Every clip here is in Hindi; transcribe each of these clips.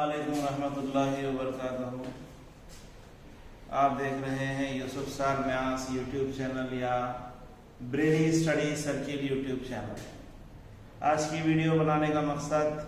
अस्सलामुअलैकुम रहमतुल्लाहि व बरकातहू। आप देख रहे हैं Yusuf sir maths YouTube channel या brainy study circle YouTube channel. आज की वीडियो बनाने का मकसद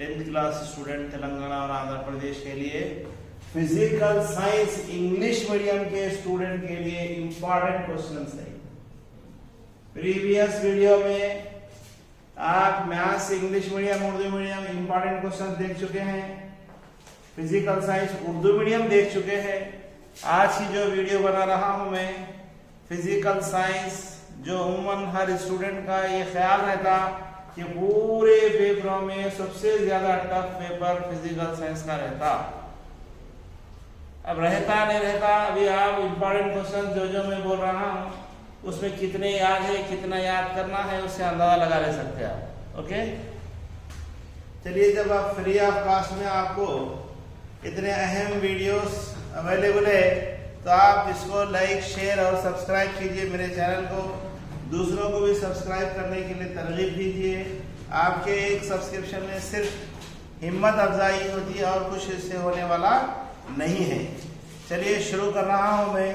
10th क्लास स्टूडेंट तेलंगाना और आंध्र प्रदेश के लिए फिजिकल साइंस इंग्लिश मीडियम के स्टूडेंट के लिए इंपॉर्टेंट क्वेश्चन है। प्रीवियस वीडियो में आप maths English medium Urdu medium important question देख चुके हैं, फिजिकल साइंस उर्दू मीडियम देख चुके हैं। आज की जो वीडियो बना रहा हूं मैं फिजिकल साइंस, जो उम्मन हर स्टूडेंट का ये ख्याल रहता कि पूरे पेपरों में सबसे ज्यादा टफ पेपर फिजिकल साइंस का रहता। अब रहता नहीं रहता, अभी आप इंपॉर्टेंट क्वेश्चन जो मैं बोल रहा हूं उसमें कितने याद है, कितना याद करना है, उससे अंदाजा लगा ले सकते हैं आप। ओके, चलिए, जब आप फ्री ऑफ कॉस्ट में आपको इतने अहम वीडियोस अवेलेबल है तो आप इसको लाइक शेयर और सब्सक्राइब कीजिए मेरे चैनल को। दूसरों को भी सब्सक्राइब करने के लिए तरगीब दीजिए। आपके एक सब्सक्रिप्शन में सिर्फ हिम्मत अफजाई होती है और कुछ इससे होने वाला नहीं है। चलिए शुरू कर रहा हूं मैं।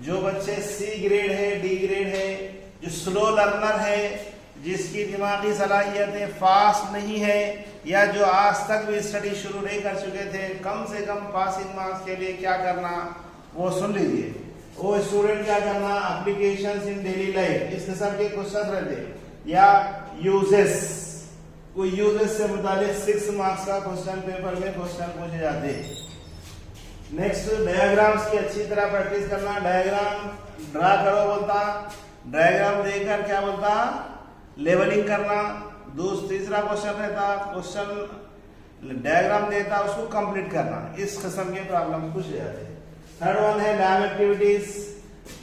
जो बच्चे सी ग्रेड है, डी ग्रेड है, जो स्लो लर्नर है, जिसकी दिमागी सलाहियतें फास्ट नहीं है, या जो आज तक भी स्टडी शुरू नहीं कर चुके थे, कम से कम पासिंग मार्क्स के लिए क्या करना वो सुन लीजिए। वो स्टूडेंट क्या करना, एप्लीकेशंस इन डेली लाइफ, इस किस्म के क्वेश्चन रहते, या यूजेस, वो यूजेस से मुतालिक 6 मार्क्स का क्वेश्चन पेपर में क्वेश्चन पूछे जाते हैं। नेक्स्ट, डायग्राम्स की अच्छी तरह प्रैक्टिस करना। डायग्राम ड्रा करो बोलता, डायग्राम देखकर क्या बोलता, लेवलिंग करना। तीसरा क्वेश्चन रहता, क्वेश्चन डायग्राम देता उसको कंप्लीट करना। इस किस्म के प्रॉब्लम पूछे जाते हैं। थर्ड वन है लैब एक्टिविटीज।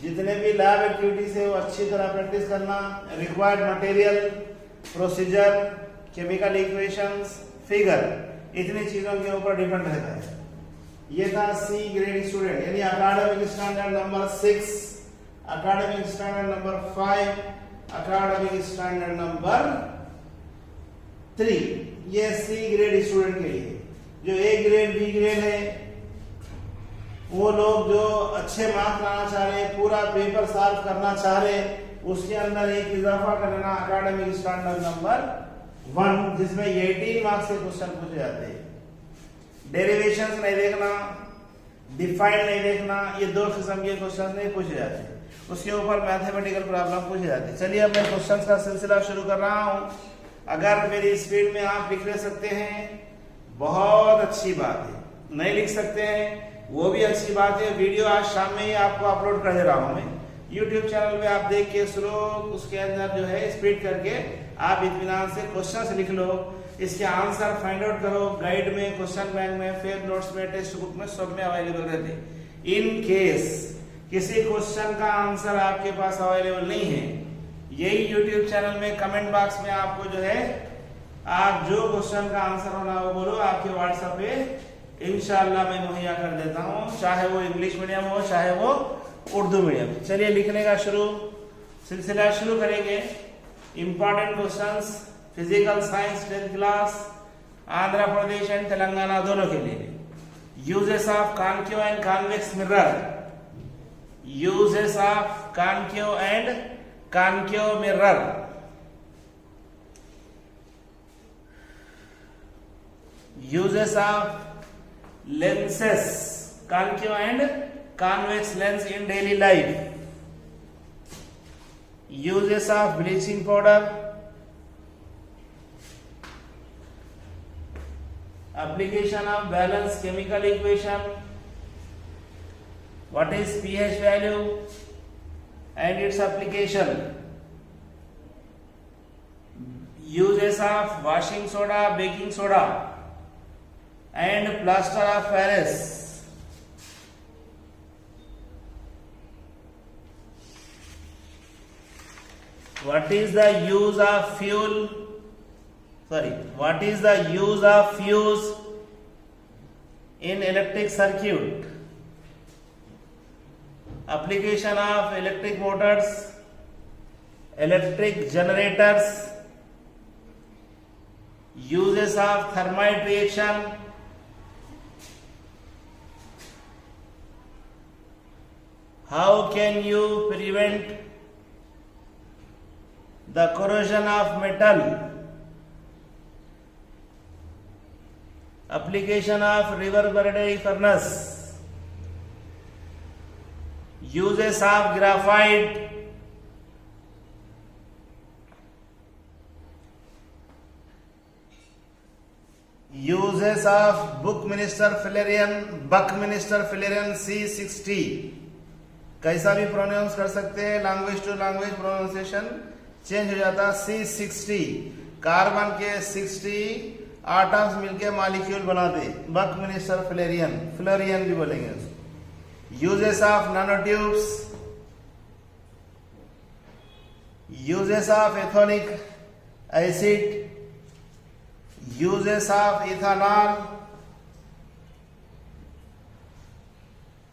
जितने भी लैब एक्टिविटीज है वो अच्छी तरह प्रैक्टिस करना। Required material, procedure, chemical equations, figure, इतनी चीजों के ऊपर डिपेंड रहता है। ये था सी ग्रेड स्टूडेंट, यानी academic standard number 6, academic standard number 5, academic standard number 3। ये सी ग्रेड स्टूडेंट के लिए। जो ए ग्रेड बी ग्रेड है वो लोग जो अच्छे मार्क्स लाना चाह रहे, पूरा पेपर सॉल्व करना चाह रहे, उसके अंदर एक इजाफा करना अकाडेमिक स्टैंडर्ड नंबर 1, जिसमें 18 मार्क्स के क्वेश्चन पूछे जाते हैं। डेरिवेशंस नहीं देखना, डिफाइन नहीं देखना, ये 2 किस्म के क्वेश्चन नहीं पूछे जाते, उसके ऊपर मैथमेटिकल प्रॉब्लम पूछे जाते। चलिए अब मैं क्वेश्चंस का सिलसिला शुरू कर रहा हूं। अगर मेरी स्पीड में आप लिख ले सकते हैं बहुत अच्छी बात है, नहीं लिख सकते हैं वो भी अच्छी बात है। वीडियो आज शाम में ही आपको अपलोड कर दे रहा हूं मैं यूट्यूब चैनल पे, आप देख के स्लो उसके अंदर जो है स्पीड करके आप इत्मीनान से क्वेश्चंस लिख लो, इसके आंसर फाइंड आउट करो। गाइड में, क्वेश्चन बैंक में, फिर नोट्स में, टेक्स्ट बुक में, सब में अवेलेबल रहते। इन केस किसी क्वेश्चन का आंसर आपके पास अवेलेबल नहीं है, यही यूट्यूब चैनल में कमेंट बॉक्स में आपको जो है आप जो क्वेश्चन का आंसर होना वो बोलो, आपके व्हाट्सएप पे इंशाअल्लाह मैं मुहैया कर देता हूँ, चाहे वो इंग्लिश मीडियम हो चाहे वो उर्दू मीडियम। चलिए लिखने का सिलसिला शुरू करेंगे। Important questions physical science 10th class Andhra Pradesh and Telangana दोनों के लिए। Uses of concave and convex mirror, uses of concave and concave mirror. Uses of lenses, concave and convex lens in daily life. Uses of bleaching powder, application of balanced chemical equation, what is pH value and its application, uses of washing soda, baking soda and plaster of Paris. What is the use of what is the use of fuse in electric circuit? Application of electric motors, electric generators, uses of thermite reaction How can you prevent the corrosion of metal? Application of reverberatory furnace. Uses of graphite. Uses of Buckminster Fullerian C60. कैसा भी प्रोनाउंस कर सकते हैं, language to language pronunciation change हो जाता है। C60 कार्बन के 60 आटम्स मिलके मॉलिक्यूल बनाते, बकमिस्टर फ्लोरियन भी बोलेंगे उसको। Uses of nanotubes, uses of ethanoic acid, uses of ethanol,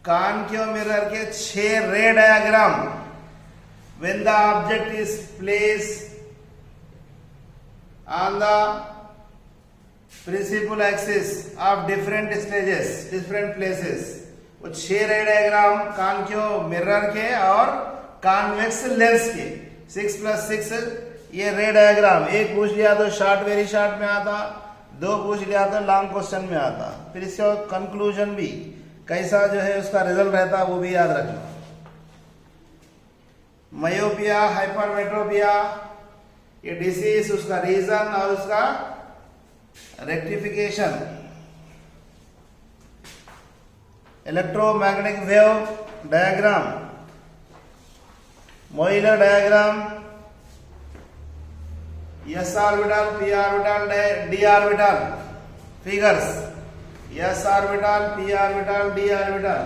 concave mirror के 6 ray diagram. When the object is placed on the principal axis of different stages, different places, वो 6 रे डायग्राम कॉन्केव मिरर के और कॉन्वेक्स लेंस के 6+6 ये रे डायग्राम। एक पूछ लिया तो शॉर्ट वेरी शॉर्ट में आता, 2 पूछ लिया तो लॉन्ग क्वेश्चन में आता। फिर इसका कंक्लूजन भी कैसा जो है उसका रिजल्ट रहता वो भी याद रखना। मायोपिया, हाइपरमेट्रोपिया, ये डिसीज, उसका रीजन और उसका rectification. Electromagnetic wave diagram, Moeller diagram, S orbital, P orbital, D orbital figures, S orbital, P orbital, D orbital,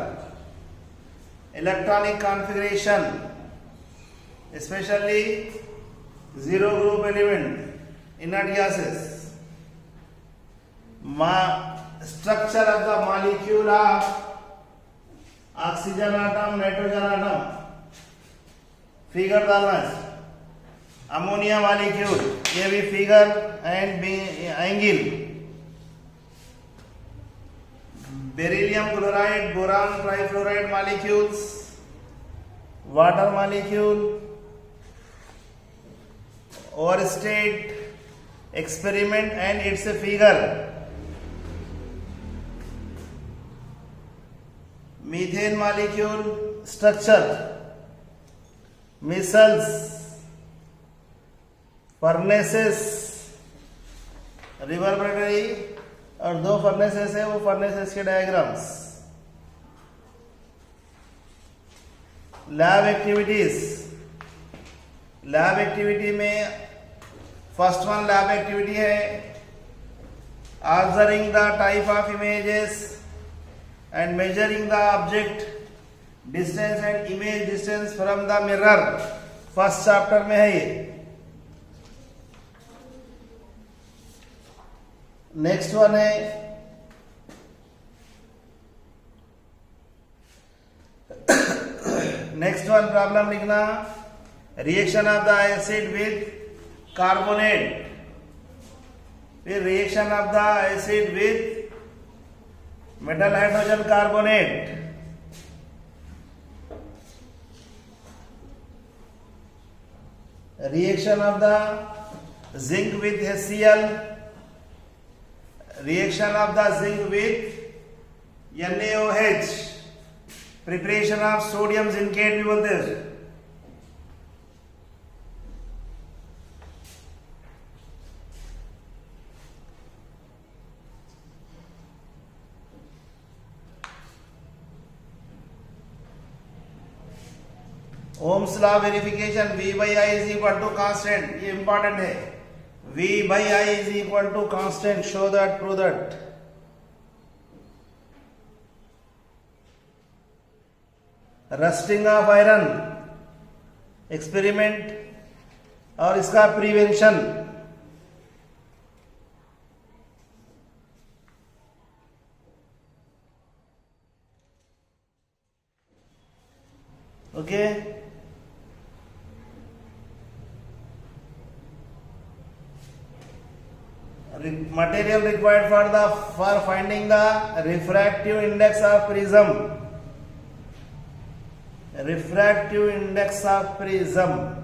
electronic configuration, specially zero group element, inert gases, structure of the molecule of oxygen atom, nitrogen atom, figure डालना है। अमोनिया मॉलिक्यूल, ये भी figure and angle. Beryllium chloride, boron trifluoride molecules, water molecule, और state experiment and it's a figure. Methane molecule structure, micelles, furnaces, reverberatory, और 2 फर्नेसेस है, वो फर्नेसेस के diagrams. Lab activities, lab activity में फर्स्ट वन लैब एक्टिविटी है observing the type of images and measuring the object distance and image distance from the mirror. First chapter में है ये। नेक्स्ट वन है नेक्स्ट वन प्रॉब्लम लिखना, reaction of the acid with carbonate, फिर reaction of the acid with metal hydrogen carbonate, reaction of the zinc with HCl, reaction of the zinc with NaOH, preparation of sodium zincate भी बोलते हैं। Ohm's law verification, V by I is equal to constant, ये इंपॉर्टेंट है। V by I is equal to constant, show that, prove that। Rusting of iron experiment और इसका prevention. Okay, material required for finding the refractive index of prism, refractive index of prism.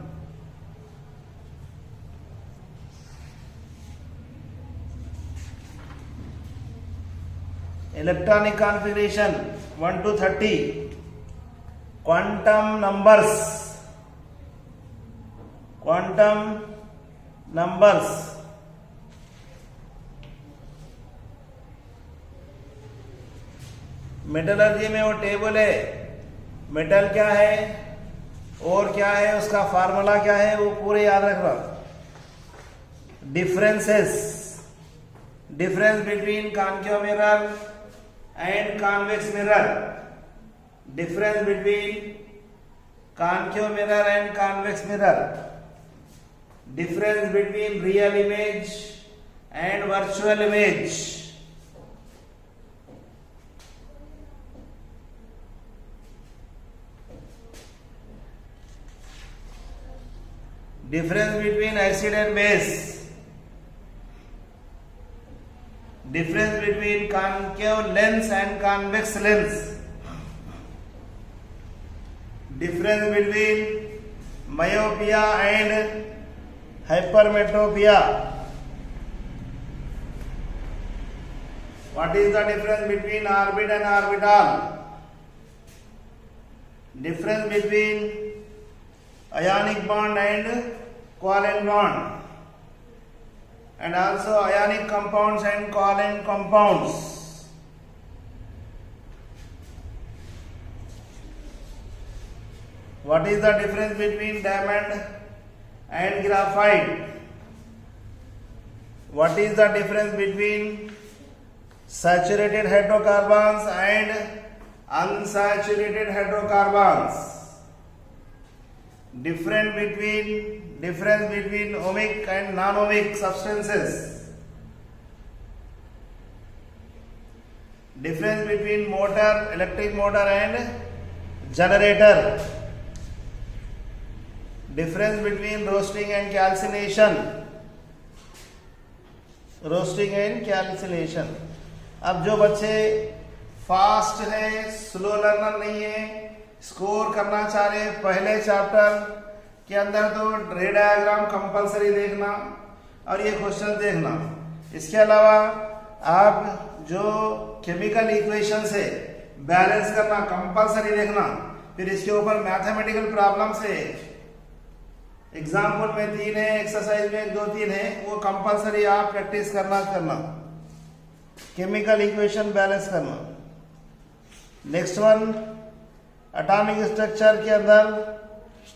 Electronic configuration 1 to 30. Quantum numbers. Metallurgy में वो टेबल है, मेटल क्या है और क्या है, उसका फार्मूला क्या है, वो पूरे याद रखना. Difference between concave mirror and convex mirror. Difference between concave mirror and convex mirror. Difference between real image and virtual image. Difference between acid and base. Difference between concave lens and convex lens. Difference between myopia and hypermetropia. What is the difference between orbit and orbital? Difference between ionic bond and covalent bond, and also ionic compounds and covalent compounds. What is the difference between diamond and graphite? What is the difference between saturated hydrocarbons and unsaturated hydrocarbons? Difference between ohmic and non-ohmic substances. Difference between motor, electric motor and generator. Difference between roasting and calcination. अब जो बच्चे फास्ट है, स्लो लर्नर नहीं है, स्कोर करना चाह रहे पहले चैप्टर के अंदर, तो रे डायग्राम कंपलसरी देखना और ये क्वेश्चन देखना. इसके अलावा आप जो केमिकल इक्वेशन से बैलेंस करना कंपलसरी देखना. फिर इसके ऊपर मैथमेटिकल प्रॉब्लम से एग्जाम्पल में 3 है, एक्सरसाइज में 1-2-3 है, वो कंपलसरी आप प्रैक्टिस करना. केमिकल इक्वेशन बैलेंस करना. नेक्स्ट वन, एटॉमिक स्ट्रक्चर के अंदर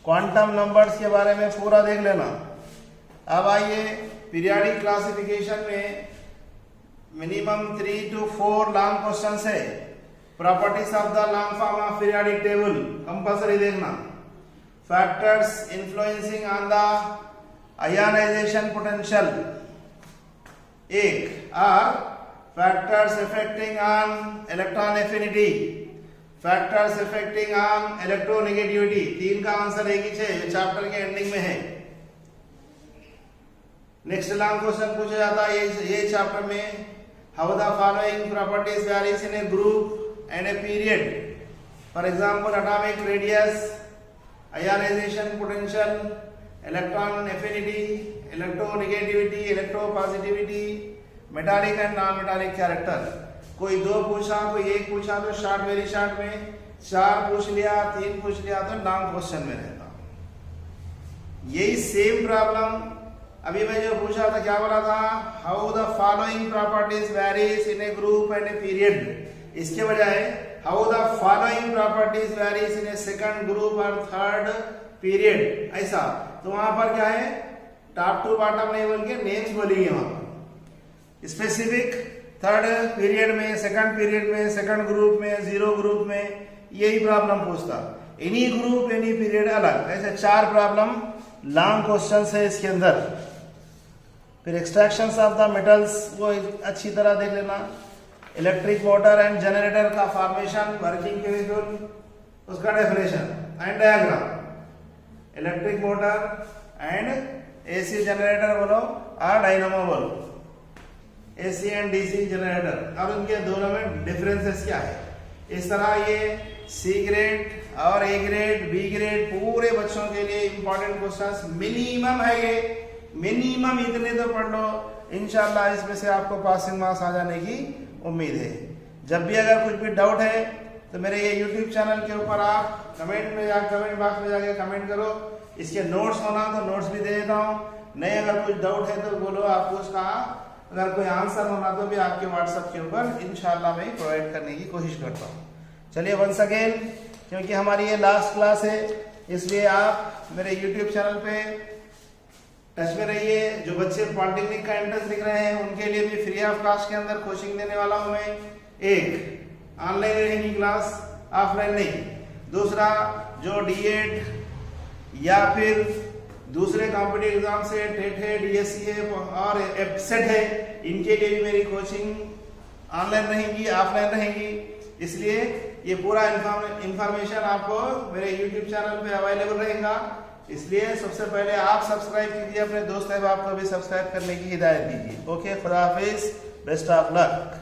क्वांटम नंबर्स के बारे में पूरा देख लेना. अब आइए पीरियोडिक क्लासिफिकेशन में मिनिमम 3 to 4 लॉन्ग क्वेश्चन है. Properties of the long form of periodic table compulsory देखना. Factors influencing on the ionization potential 1 are factors affecting on electron affinity, factors affecting on electronegativity. 3 का आंसर एक ही है, चैप्टर के एंडिंग में है. नेक्स्ट लॉन्ग क्वेश्चन पूछा जाता है ये चैप्टर में, how the following properties varies in A group and a period. For example atomic radius, ionization potential, electron affinity, electronegativity, electropositivity, metallic and non metallic character. कोई 2 पूछा, कोई 1 पूछा तो शॉर्ट वेरी शॉर्ट में, 4 पूछ लिया, 3 पूछ लिया तो लॉन्ग क्वेश्चन में रहता. यही सेम प्रॉब्लम अभी मैं जो पूछा था, क्या बोला था, how the following properties varies in A group and a period. इसके बजाय how the following properties varies in A second group और थर्ड पीरियड, ऐसा. तो वहां पर क्या है, टॉप टू बॉटम नहीं बोल के नेम्स बोलेंगे वहां पर. स्पेसिफिक थर्ड पीरियड में, सेकंड पीरियड में, सेकंड ग्रुप में, जीरो ग्रुप में, यही प्रॉब्लम पूछता. एनी ग्रुप एनी पीरियड अलग. ऐसे 4 प्रॉब्लम लॉन्ग क्वेश्चन है इसके अंदर. फिर एक्सट्रैक्शंस ऑफ द मेटल्स वो अच्छी तरह देख लेना. इलेक्ट्रिक मोटर एंड जनरेटर का फॉर्मेशन, वर्किंग केमिकल, उसका definition and diagram. Electric motor and AC generator बोलो और डायनामो बोलो, एसी एंड डीसी जनरेटर, और उनके दोनों में डिफरेंसेस क्या है. इस तरह ये सी ग्रेड और ए ग्रेड, बी ग्रेड, पूरे बच्चों के लिए इंपॉर्टेंट क्वेश्चंस मिनिमम है ये, मिनिमम इतने तो पढ़ लो, इंशाल्लाह इसमें से आपको पासिंग मार्क्स आ जाने की उम्मीद है। जब भी अगर कुछ भी डाउट है तो मेरे ये यूट्यूब चैनल के ऊपर आप कमेंट बॉक्स में जाके कमेंट करो। इसके नोट्स होना तो नोट्स भी दे देता हूँ, नहीं अगर कुछ डाउट है तो बोलो, आपको उसका अगर कोई आंसर होना तो भी आपके व्हाट्सएप के ऊपर इंशाल्लाह मैं प्रोवाइड करने की कोशिश करता हूँ। चलिए वंस अगेन, क्योंकि हमारी ये लास्ट क्लास है इसलिए आप मेरे यूट्यूब चैनल पे टच में रहिए। जो बच्चे पॉलिटेक्निक का एंट्रेंस लिख रहे हैं उनके लिए भी फ्री ऑफ कॉस्ट के अंदर कोचिंग देने वाला हूँ मैं। एक ऑनलाइन रहेगी क्लास, ऑफलाइन नहीं। दूसरा जो D.ED या फिर दूसरे कॉम्पिटिटिव एग्जाम से टेट है, DSC है और एपसेट है, इनके लिए भी मेरी कोचिंग ऑनलाइन रहेगी, ऑफलाइन रहेगी। इसलिए ये पूरा इंफॉर्मेशन आपको मेरे यूट्यूब चैनल पे अवेलेबल रहेगा। इसलिए सबसे पहले आप सब्सक्राइब कीजिए, अपने दोस्त अहबाब को भी सब्सक्राइब करने की हिदायत दीजिए। ओके, खुदा हाफिज, बेस्ट ऑफ लक।